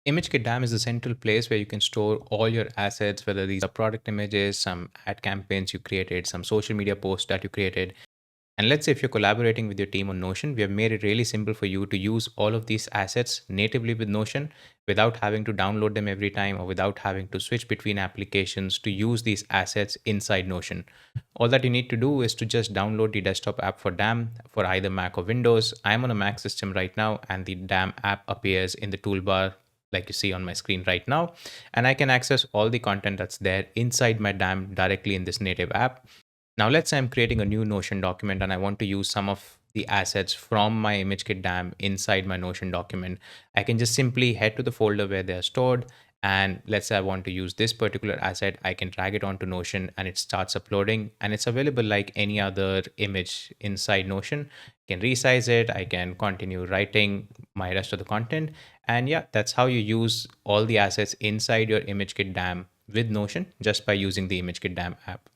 ImageKit DAM is the central place where you can store all your assets, whether these are product images, some ad campaigns you created, some social media posts that you created. And let's say if you're collaborating with your team on Notion, we have made it really simple for you to use all of these assets natively with Notion without having to download them every time or without having to switch between applications to use these assets inside Notion. All that you need to do is to just download the desktop app for DAM for either Mac or Windows. I'm on a Mac system right now, and the DAM app appears in the toolbar like you see on my screen right now. And I can access all the content that's there inside my DAM directly in this native app. Now, let's say I'm creating a new Notion document and I want to use some of the assets from my ImageKit DAM inside my Notion document. I can just simply head to the folder where they're stored. And let's say I want to use this particular asset, I can drag it onto Notion and it starts uploading. And it's available like any other image inside Notion. I can resize it, I can continue writing my rest of the content. And yeah, that's how you use all the assets inside your ImageKit DAM with Notion just by using the ImageKit DAM app.